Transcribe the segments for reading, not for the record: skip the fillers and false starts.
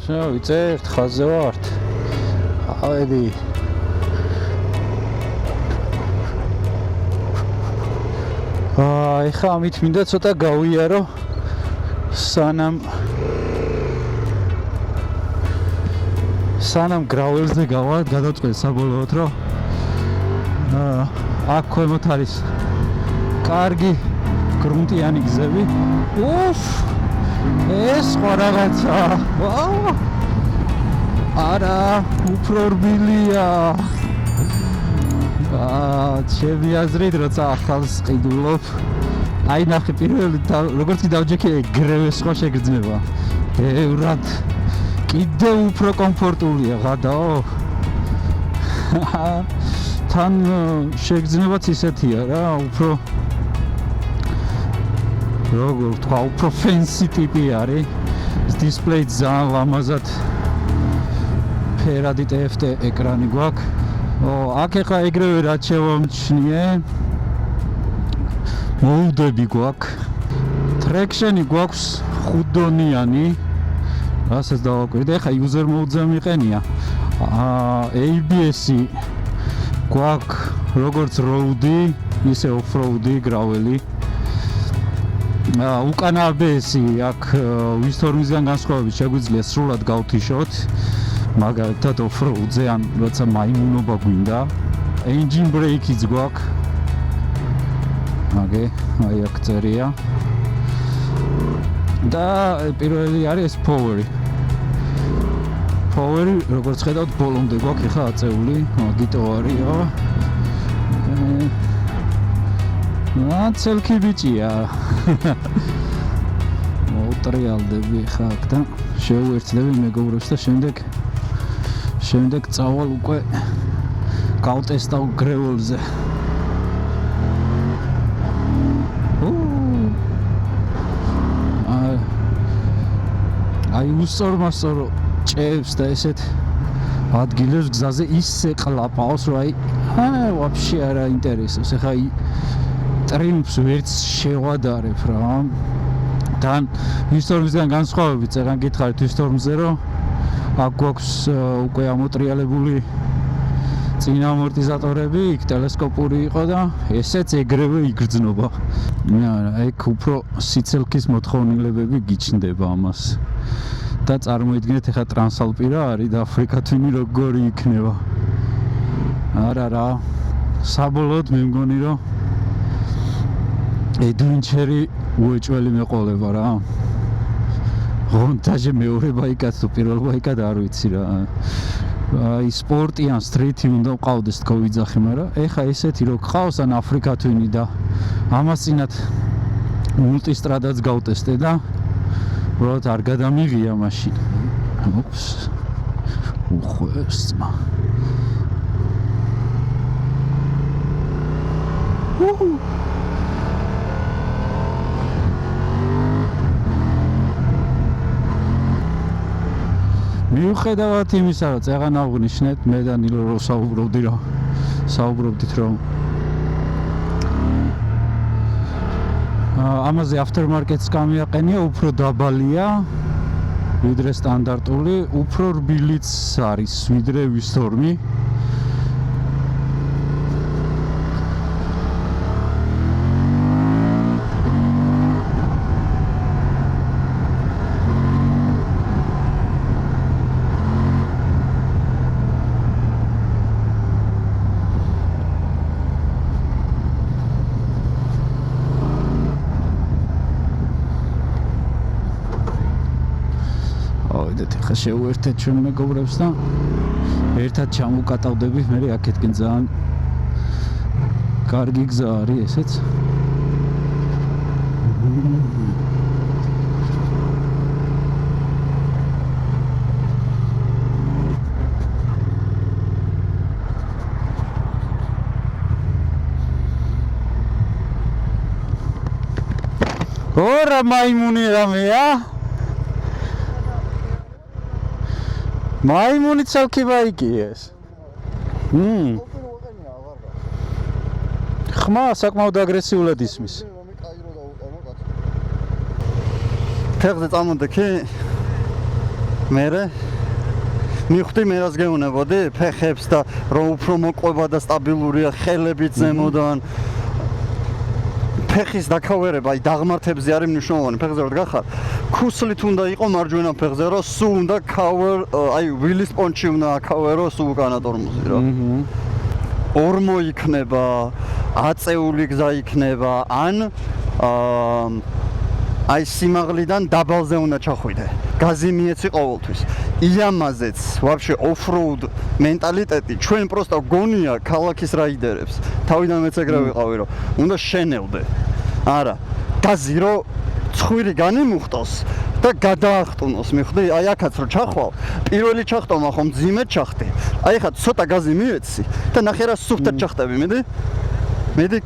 ვიწერთ, ხაზზე ვართ. ავედი. ეხა ამით მინდა ცოტა გავიარო სანამ გრაველზე გავა, გადავწყვეტ საბოლოოდ, რომ აქ ქვემოთ არის კარგი გრუნტიანი გზები. ეს სხვა რაღაცა. არა, უფრო რბილია. ჩემი აზრით, როცა ახალს ყიდულობ, აი ნახე პირველი როგორც დავჯექი ეგრევე სხვა შეგრძნება. ბევრად კიდევ უფრო კომფორტულია გადაო. თან შეგრძნებაც ისეთია რა, უფრო როგორ თქვა, უფრო ფენსი ტიპი არის. დისპლეი ძალიან ლამაზად ფერადი TFT ეკრანი გვაქვს. აქ ეხლა ეგრევე რაც შევამჩნიე, მოუდები გვაქვს. ტრექშენი გვაქვს 5 დონიანი. რასაც დავაკვირდი, ეხლა user mode-ზე მიყენია. ABS-ი გვაქვს როგორც road-ი, ისე off-road-ი, გრაველი. უკან ABS-ი აქ Wistorm-ისგან განსხვავებით შეგვიძლია სრულად გავთიშოთ. მაგალითად off-road-ზე ან როცა მაიმუნობა გვინდა. Engine brake-იც გვაქვს. აი აქ წერია. და პირველი არის power-ი. Power-ი, როგორც ხედავთ, ბოლომდე გვაქვს ეხლა აწეული, გიტო არისო. ცელქი ბიჭია. მოუტრიალდები ეხლა აქ და შევუერთდები მეგობრებს და შემდეგ წავალ უკვე გავტესტავ გრეველზე. აი უსწორმასწორო ჭებს და ესეთ ადგილებს გზაზე ისე ყლაპავს, რომ აი ვაფშე არ აინტერესებს. ეხა ტრიმფს ვერც შევადარებ რა. თან Wistorm-ისგან განსხვავებით, წეგან გითხარით Wistorm-ზე, რომ აქ გვაქვს უკვე ამოტრიალებული წინა ამორტიზატორები, იქ ტელესკოპური იყო და ესეც ეგრევე იგრძნობა. ეგ უფრო სიცელქის მოთხოვნილებები გიჩნდება ამას. და წარმოიდგინეთ ეხა ტრანსალპირა არის და აფრიკათვინი როგორი იქნება. არა რა, საბოლოოდ მე მგონი რომ adventure-ი უეჭველი მეყოლება რა. მონტაჟი მეორე ბაიკად თუ პირველ ბაიკად არ ვიცი რა. აი სპორტი ან სტრიტი უნდა ყავდეს თქო ვიძახი, მაგრამ ეხა ესეთი რო გყავს ან აფრიკათვინი და ამას წინათ მულტისტრადაც გავტესტე და უბრალოდ არ გადამიღია მაშინ. ოპს. უხვევს მა. მიუხედავად იმისა, რომ წეღან აღვნიშნეთ, მე და ნილო რო საუბრობდით რომ ამაზე aftermarket-ს გამიაყენია, უფრო დაბალია ვიდრე სტანდარტული, უფრო რბილიც არის ვიდრე Wistorm-ი. ხა შევუერთეთ ჩვენ მეგობრებს და ერთად ჩამოვკატავდებით, მე აქეთკენ ძალიან კარგი გზა არის ესეც. ორა მაიმუნი რამეა? მაიმუნი ცალკე ბაიკია ეს. ხმა საკმაოდ აგრესიულად ისმის. ფეხზე წამოდე კი. მერე მივხვდი მე რას გეუნებოდი ფეხებს და რომ უფრო მოყვება და სტაბილურია ხელებით ზემოდან ფეხის დაქავერება აი დაღმართებზე არის მნიშვნელოვანი ფეხზე რომ გახარ ქუსლით უნდა იყო მარჯვენა ფეხზე რომ სულ უნდა აი ვილის პონჩი უნდა აკავერო სულ უკანა ტორმოზი რა ორმო იქნება აწეული გზა იქნება ან აი სიმაღლიდან დაბალზე უნდა ჩახვიდე გაზი მიეცი ყოველთვის იამაზეც ვაფშე off-road მენტალიტეტი ჩვენ პროსტა გონია ქალაქის რაიდერებს თავიდან მეც ეგრე ვიყავი რომ უნდა შენელდე არა გაზი რომ ცხვირი განიმუხტოს და გადაახტუნოს მიხდი აი აქაც რომ ჩახვალ პირველი ჩახტომა ხომ ძიმედ ჩახტი აი ხა ცოტა გაზი მიეცი და ნახე რა სუფთად ჩახტები მედი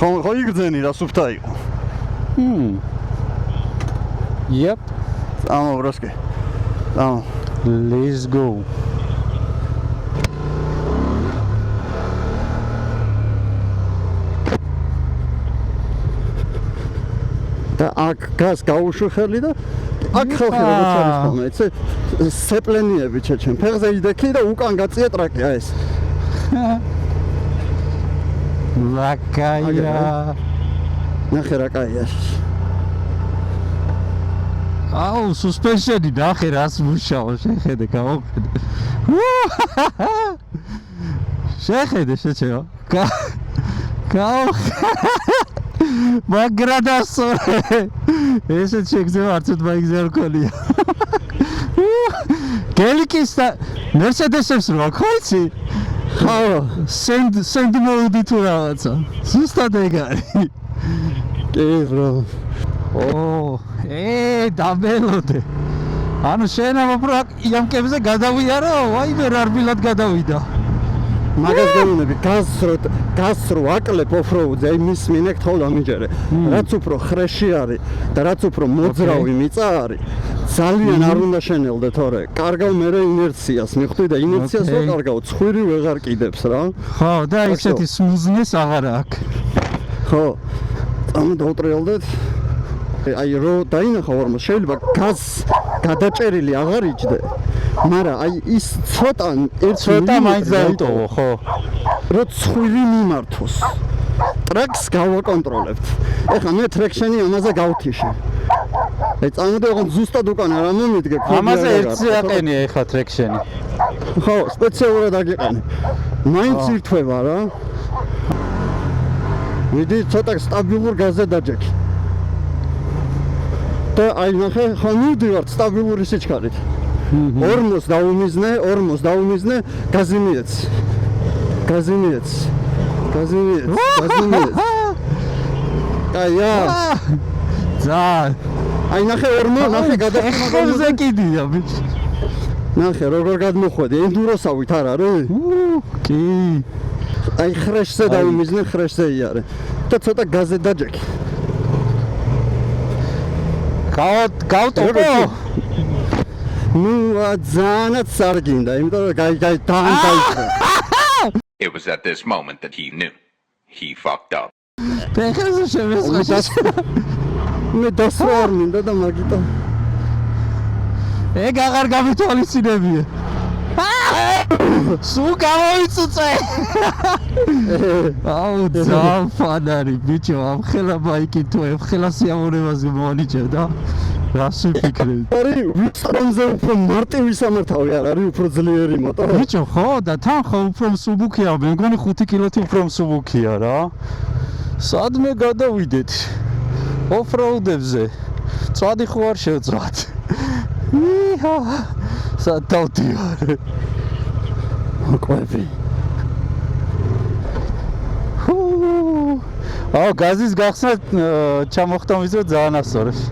ხო იგრძენი რა სუფთა იყო Yep. Amo broski. Amo. Let's go. და აქ გას გაუშვიხელი და აქ ხალხი როგორც არის ხოლმე, იცი? სეპლენიები ჩეჩენ. ფეხზე იდექი და უკან გაწია ტრაკი, აი ეს. ლაკაია. ნახე რა კაია. აუ, სუსპენშენი ნახე რას მუშაობს, შეხედე, გავახედე. შეხედე, შეჩეო. მაგრადასორე. ესეც შეგზევა არცოდ მაიგზე არ ქონია. გელიკის და მერსედესებს რო აქ ხაიცი? ხო, send mode თუ რაღაცა. ზუსტად ეგ არის. კი, ბრო. დაბელოდე. ანუ შენ უფრო იამკებზე გადავიარო, ვაიმე რა რბილად გადავიდა. მაგას გეუბნები, გაზს რო აკლებ off-road-ზე, აი მის მინეკ თოლა მიჯერე. რაც უფრო ხრეში არის და რაც უფრო მოძრავი მიწა არის, ძალიან არ უნდა შენელდე, თორე კარგავ მე ინერციას, მიხვდი და ინერციას რო კარგავ, ცხვირი ვეღარ კიდებს რა. ხო, და ისეთი სმუზნეს აღარ აქვს. ხო. ამ დავტრიალდეთ. აი რო დაინახა ორმოს, შეიძლება გაზს გადაჭერილი აღარ იჯდე. მაგრამ აი ის ცოტა მაინც დაუტოვო, ხო. რო ცხვირი მიმართოს. ტრაქს გავაკონტროლებთ. ეხლა მე ტრექშენი ამაზე გავთიშე. აი წამოდე ოღონდ ზუსტად უკან არ მომიდგე. ამაზე ერთზე აყენია ეხლა ტრექშენი. ხო, სპეციალურად აგიყენე. მაინც ირთვება რა. მიდი ცოტა სტაბილურ გაზზე დაჯექი. და აი ნახე, ხო მივდივარ სტაბილური სიჩქარით. ორმოს დაუმიზნე, გაზი მიეცი. აია. ძალიან. აი ნახე ნახე გადახმაზე კიდია ბიჭი. ნახე როგორ გადმოხვედი, ენდუროსავით არა რა? კი. აი ხრეშზე დაუმიზნე, ხრეშზე იარე. და ცოტა გაზზე დაჯექი. გავტოვო. ნუ ძალიან სარგინდა, იმიტომ რომ დაიწყო. It was at this moment that he knew. He fucked up. ფეხზე შემესყაშა. მე დასვარ მინდა და მაგიტო. ეგ აღარ გამითვალისწინებია. სულ გამოიწუწე. აუ ძალიან ფანარი ბიჭო, ამ ხელა ბაიკი თუ ხელა სიამოვნებას მომანიჭე და რას ვიფიქრებ? არის ვიწრონზე უფრო მარტივი სამართავი არ არის უფრო ძლიერი მოტორი. ბიჭო ხო და თან ხო უფრო მსუბუქია, მე მგონი 5 კილოთი უფრო მსუბუქია რა. სადმე გადავიდეთ? off-road-ებზე. წვადი ხო არ შევწვათ. იჰა. სად დავდივარ? მოყვები. აუ გაზის გახსნა ჩამოხტომის დრო ძალიან ასწორებს.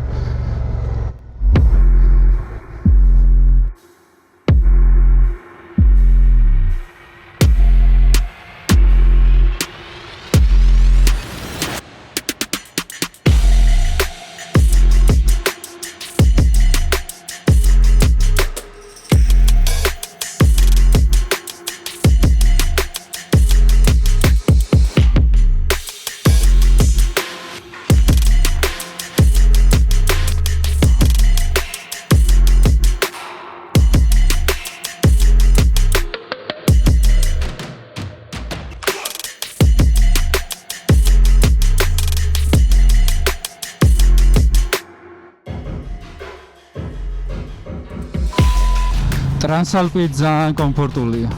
ტრანსალპი ძალიან კომფორტულია.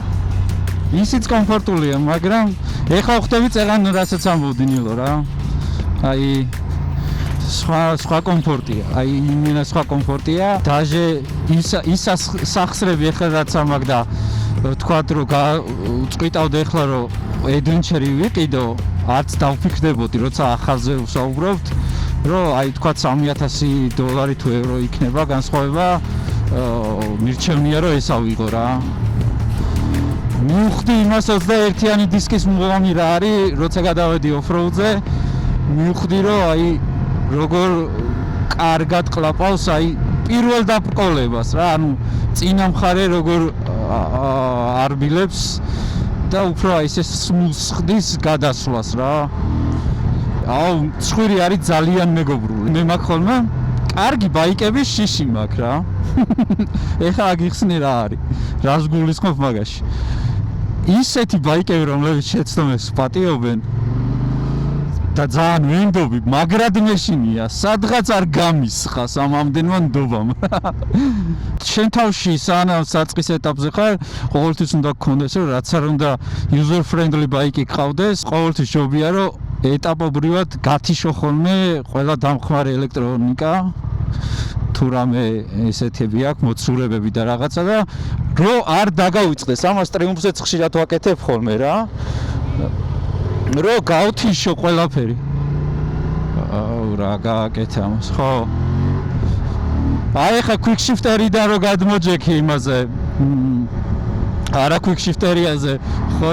ისიც კომფორტულია, მაგრამ ეხლა ხვდები წეგან რასაც ამბობდი ნილო რა. აი სხვა კომფორტია. აი იმენა სხვა კომფორტია. დაჟე ის სახსრები ეხლა რაც ამაკ და თქვათ რომ წვიტავდა ეხლა რომ adventure ვიყიდო, არც დავფიქრდებოდი, როცა ახალზე ვსაუბრობთ, რომ აი თქვათ $3000 თუ ევრო იქნება განსხვავება, მირჩევნია რომ ეს ავიღო რა. მივხვდი იმას 21-იანი დისკის მუღამი რა არის, როცა გადავედი off-road-ზე, მივხვდი რომ აი როგორ კარგად ყლაპავს აი პირველ დაბრკოლებას რა, ანუ წინა მხარე როგორ არბილებს და უფრო აი ეს სხდის გადასვლას რა. აუ, ცხვირი არის ძალიან მეგობრული. მე მაქვს ხოლმე კარგი ბაიკების შიში მაქვს რა. ეხლა აგიხსნი რა არის. რას გულისხმობ მაგაში. ისეთი ბაიკები, რომლებიც შეცდომებს პატიობენ და ძალიან ვენდობი, მაგრად მეშინია, სადღაც არ გამისხას ამ ამდენმა ნდობამ. შენ თავში სანამ საწყის ეტაპზე ხარ, ყოველთვის უნდა გქონდეს, რომ რაც არ უნდა user friendly ბაიკი გყავდეს, ყოველთვის ჯობია, რომ ეტაპობრივად გათიშო ხოლმე ყველა დამხმარე ელექტრონიკა, თუ რამე ესეთები აქვს, მოცურებები და რაღაცა და რო არ დაგავიწყდეს, ამას ტრიუმფზეც ხშირად ვაკეთებ ხოლმე რა. რო გავთიშო ყველაფერი. აუ რა გააკეთე ამას, ხო? აი ხა quick shifter-იდან რო გადმოჯექი იმაზე. არა quick shifter-იაზე, ხო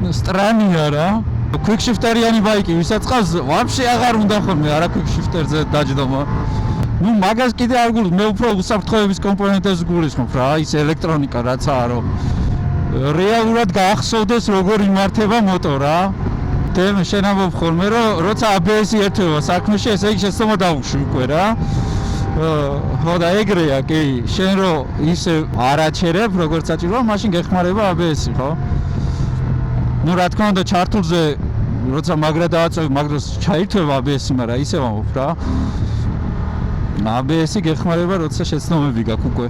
სტრანია რა. quick shifter-იანი ბაიკი ვისაც ყავს, ვაფშე აღარ უნდა ხოლმე არა quick shifter-ზე დაჯდომა. ნუ მაგას კიდე არ გულისხმობ, მე უფრო უსაფრთხოების კომპონენტებს გულისხმობ რა, ის ელექტრონიკა რაცაა რომ რეალურად გაახსოვდეს როგორ იმართება მოტორ რა. თემ შენ ამბობ ხოლმე რომ როცა ABS-ი ერთვება საქმეში, ესე იგი შეცდომა დავუშვი უკვე რა. ხო და ეგრეა კი, შენ რო ისე არ აჩერებ როგორც საჭიროა, მაშინ გეხმარება ABS-ი, ხო? ნუ რა თქმა უნდა ჩართულზე როცა მაგრა დააწევი, მაგროს ჩაირთვება ABS-ი, მაგრამ ისე ვამბობ რა. ABS-ი გეხმარება როცა შეცდომები გაქვს უკვე.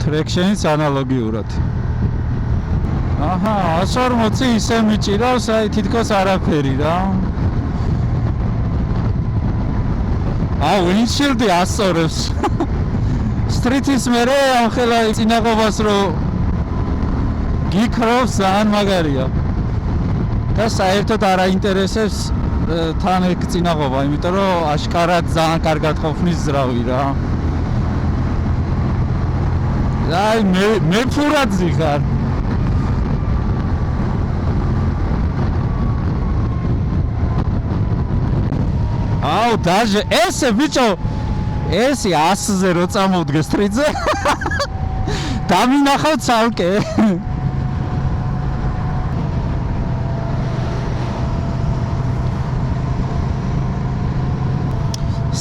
ტრექშენიც ანალოგიურად. აჰა, 140 ისე მიჭირავს, აი თითქოს არაფერი რა. აუ, ვინშილდი ასწორებს. სტრიტის მერე ახლა წინაღობას რო გიქრობს, ძალიან მაგარია. და საერთოდ არ აინტერესებს თან ეგ წინაღობა, იმიტომ რომ აშკარად ძალიან კარგად ყოფნის ზრავი რა. აი მე ფურაძი ხარ. აუ დაჟე ესე ბიჭო ესე 100-ზე რო წამოვდგე სტრიტზე დამინახავ ცალკე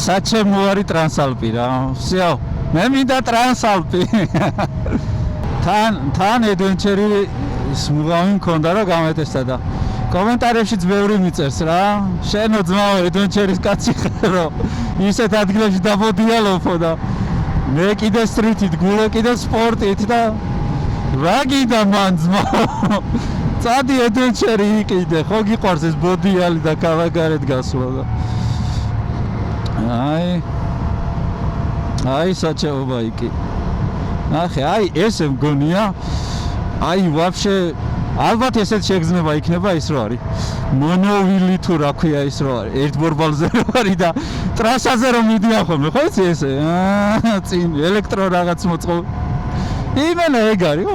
საჩემო არის ტრანსალპი რა всё მე მინდა ტრანსალპი თან adventure ის მუღამი მქონდა რომ გამეტესდა და კომენტარებშიც ბევრი მიწერს რა. შენო ძმაო adventure-ის კაცი ხარ რომ ისეთ ადგილებში დაბოდიალოფო და მე კიდე სტრიტით, გულე კიდე სპორტით და რა გინდა მან ძმაო. წადი adventure-ი იყიდე, ხო გიყვარს ეს ბოდიალი და კავაგარეთ გასვლა და აი საჩეო ბაიკი. ნახე, აი ესე მგონია. აი ვაფშე ალბათ ესეთ შეგრძნება იქნება ის რო არის. მონოვილი თუ რა ქვია ის რო არის. ერთ ბორბალზე რო არის და ტრასაზე რომ მიდიან ხოლმე, ხო იცი ესე? წინ ელექტრო რაღაც მოწყო. იმენა ეგ არის.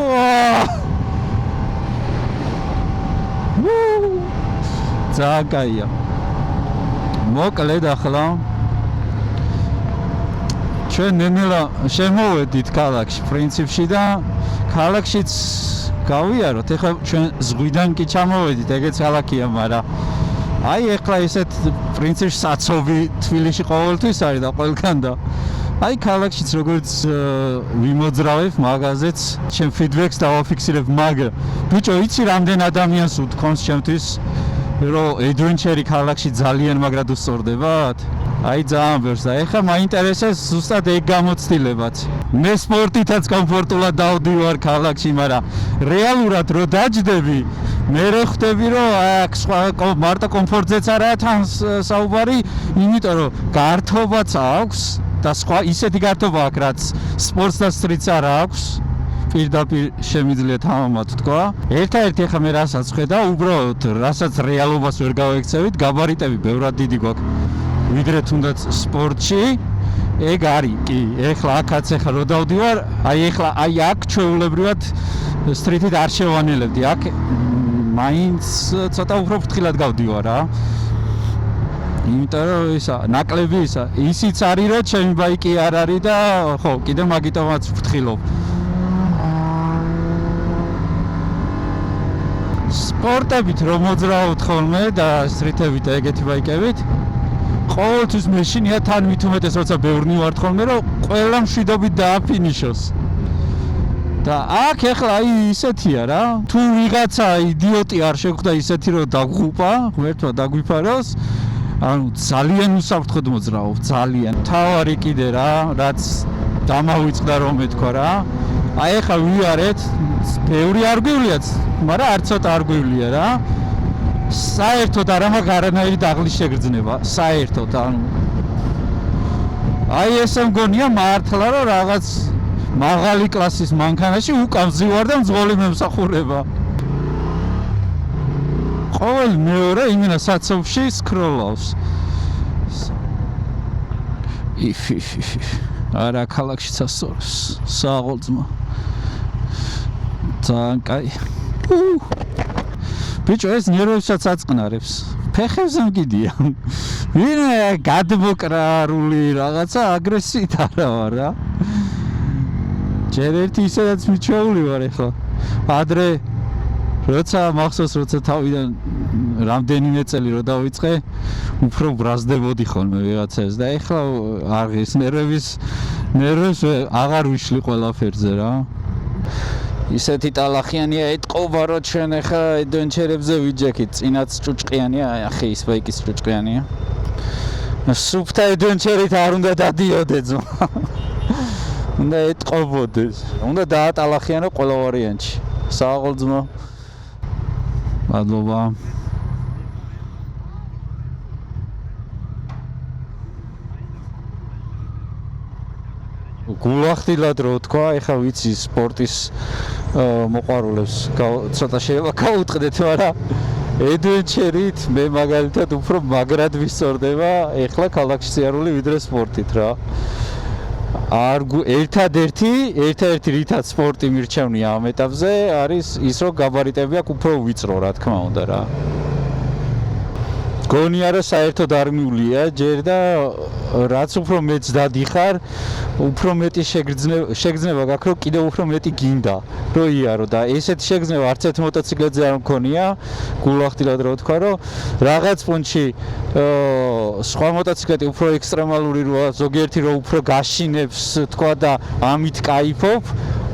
ძალიან კაია. მოკლედ ახლა ჩვენ ნენელა შემოვედით ქალაქში პრინციპში და ქალაქშიც გავიაროთ. ეხლა ჩვენ ზღვიდან კი ჩამოვედით, ეგეც ქალაქია, მაგრამ აი ეხლა ესეთ პრინციპში საცობი თბილისში ყოველთვის არის და ყველგან და აი ქალაქშიც როგორც ვიმოძრავებ მაგაზეც, ჩემ ფიდბექს დავაფიქსირებ, მაგრამ ბიჭო, იცი რამდენ ადამიანს უთქვამს ჩემთვის, რომ adventure-ი ქალაქში ძალიან მაგრად უსწორდებათ? აი ძალიან ბევრს და ეხლა მაინტერესებს ზუსტად ეგ გამოცდილებაც. მე სპორტითაც კომფორტულად დავდივარ ქალაქში, მაგრამ რეალურად რო დაჯდები, მე ხვდები რომ აქ სხვა მარტო კომფორტზეც არაა თან საუბარი, იმიტომ რომ გართობაც აქვს და სხვა ისეთი გართობა აქვს, რაც სპორტს და სტრიტს არ აქვს. პირდაპირ შემიძლია თამამად თქვა. ერთადერთი ახლა მე რასაც ხედავ, უბრალოდ რასაც რეალობას ვერ გავექცევით, გაბარიტები ბევრად დიდი გვაქვს. ვიდრე თუნდაც სპორტში, ეგ არის კი. ეხლა აქაც ეხლა რო დავდივარ, აი აქ ჩვეულებრივად სტრიტით არ შევანელებდი. აქ მაინც ცოტა უფრო ფრთხილად გავდივარ რა. იმიტომ რომ ისა ნაკლები ისიც არის რომ ჩემი ბაიკი არ არის და ხო, კიდე მაგიტომაც ვფრთხილობ. სპორტებით რომ მოძრაობთ ხოლმე და სტრიტებით ეგეთი ბაიკებით, ყოველთვის მეშინია თან მით უმეტეს როცა ბევრნი ვართ ხოლმე რომ ყველა მშვიდობით დააფინიშოს. და აქ ეხლა აი ისეთია რა, თუ ვიღაცა იდიოტი არ შეხვდა ისეთი რომ დაგღუპა, ღმერთმა დაგვიფაროს, ანუ ძალიან უსაფრთხოდ მოძრაობ, ძალიან. თავარი კიდე რა, რაც დამავიწყდა რომ მეთქვა რა. აი ეხლა ვიარეთ, ბევრი არ გვივლიათ, მაგრამ არ ცოტა არ გვივლია რა. საერთოდ არ მაქვს არანაირი დაღლის შეგრძნება, საერთოდ ანუ. აი ესე მგონია მართლა რომ რაღაც მაღალი კლასის მანქანაში უკან ვზივარ და მძღოლი მემსახურება. ყოველ მეორე იმენა საცობში სკროლავს. არა ქალაქში სასწორს, სააღოლწმა. ძალიან კაი. ბიჭო ეს ნერვებსაც აწყნარებს. ფეხებზე მგიდია. ვინმე გადმოკრარული რაღაცა აგრესიით არა ვარ რა. ჯერ ერთი ისედაც მიჩვეული ვარ ეხლა. ადრე როცა მახსოვს როცა თავიდან რამდენიმე წელი რო დავიწყე, უფრო ბრაზდებოდი ხოლმე ვიღაცას და ეხლა არ ეს ნერვებს აღარ ვიშლი ყველაფერზე რა. ისეთი ტალახიანია ეთყობა რომ ჩვენ ახლა ადვენჩერებზე ვიჯექით, წინაც ჭუჭყიანია, ახი ის ბაიკის ჭუჭყიანია. სუფთა ადვენჩერით არ უნდა დადიოდე ძმა. უნდა ეთყობოდეს. უნდა დაატალახიანო ყველა ვარიანტში. სააღოლ ძმა. მადლობა. გულახდილად რო თქვა, ეხა ვიცი სპორტის მოყვარულებს ცოტა შეიძლება გაუტყდეთ, მაგრამ ადვენჩერით მე მაგალითად უფრო მაგრად ვისწორდება ეხლა ქალაქში სიარული ვიდრე სპორტით რა. ერთადერთი რითაც სპორტი მირჩევნია ამ ეტაპზე არის ის რომ გაბარიტები აქვს უფრო ვიწრო რა თქმა უნდა რა. გონია რომ საერთოდ არ მივლია ჯერ და რაც უფრო მეც დადიხარ, უფრო მეტი შეგრძნება გაქვს რომ კიდევ უფრო მეტი გინდა რომ იარო და ესეთი შეგრძნება არც ერთ მოტოციკლებზე არ მქონია, გულახდილად რო ვთქვა რომ რაღაც პუნქტში სხვა მოტოციკლეტი უფრო ექსტრემალური როა, ზოგიერთი რო უფრო გაშინებს თქვა და ამით кайფობ,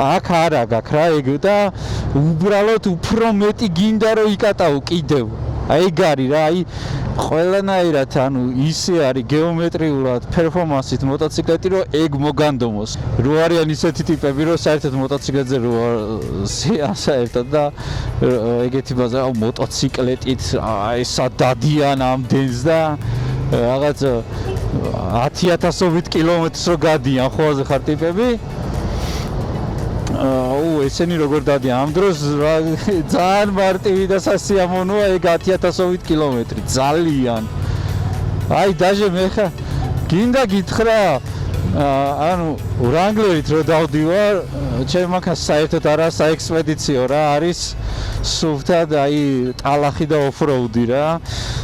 აქ არა გაქვს რა ეგ და უბრალოდ უფრო მეტი გინდა რომ იკატაო კიდევ. აი გარი რა, აი ყველანაირად ანუ ისე არის გეომეტრიულად პერფორმანსით მოტოციკლეტი რომ ეგ მოგანდომოს. რო არიან ისეთი ტიპები რომ საერთოდ მოტოციკლეტზე რო საერთოდ და ეგეთი ბაზა მოტოციკლეტით აი სადადიან ამდენს და რაღაც 10,000-ობით კილომეტრს რო გადიან ხოლმე ხარ ტიპები. ესენი როგორ დადიან ამ დროს ძალიან მარტივი და სასიამოვნოა ეგ 10,000-ობით კილომეტრი ძალიან. აი დაჟე მე ხა გინდა გითხრა ანუ ვრანგლერით რო დავდივარ, ჩემ მაქას საერთოდ არა საექსპედიციო რა არის სუფთა და აი ტალახი და ოფროუდი რა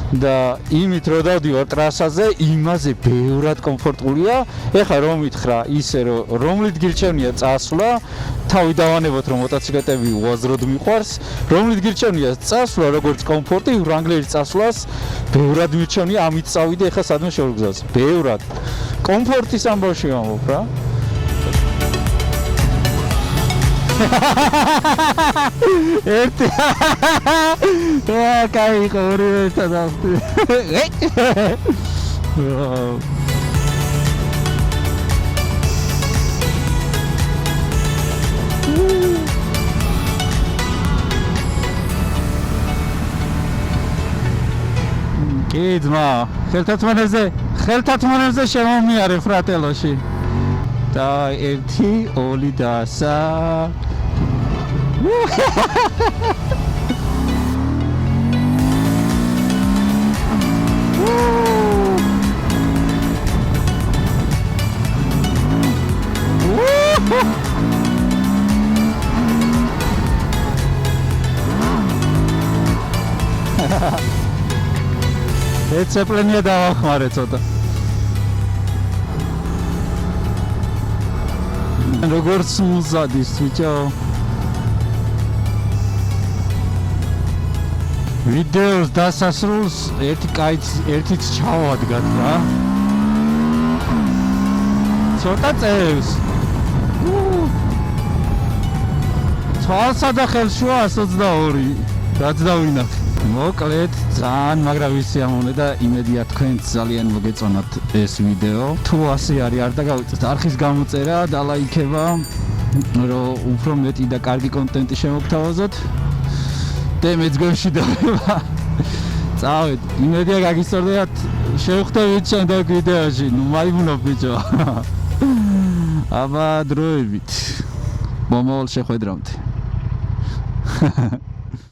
და იმით რო დავდივარ ტრასაზე, იმაზე ბევრად კომფორტულია. ეხლა რომ მითხრა ისე რომ რომლით გირჩევნია წასვლა, თავი დავანებოთ რომ მოტოციკლეტები უაზროდ მიყვარს, რომლით გირჩევნია წასვლა როგორც კომფორტი, ვრანგლერის წასვლას ბევრად მირჩევნია, ამით წავიდე ეხლა სადმე შორგზას. ბევრად. კომფორტის ამბავში ვამბობ რა. ერთი კაი ყური ერთად ავხდი. ძმა, ხელთათმანებზე შემომიარე ფრატელოში. და 1 2 და 3 ეცეპლენია დავახმარე ცოტა. როგორც მუზადის ბიჭო. ვიდეოს დასასრულს ერთიც ჩავადგათ რა. ცოტა წევს. თვალსა და ხელშუა 122. რაც დავინახე. მოკლედ ძალიან მაგრამ ვიცი ამონე და იმედია თქვენც ძალიან მოგეწონათ ეს ვიდეო. თუ ასე არის არ დაგავიწყოთ არხის გამოწერა და ლაიქება, რომ უფრო მეტი და კარგი კონტენტი შემოგთავაზოთ. და მეც გემშვიდობა. წავედ, იმედია გაგისწორდებათ. შევხვდებით შემდეგ ვიდეოში. ნუ მაიმუნობ ბიჭო. აბა დროებით. მომავალ შეხვედრამდე.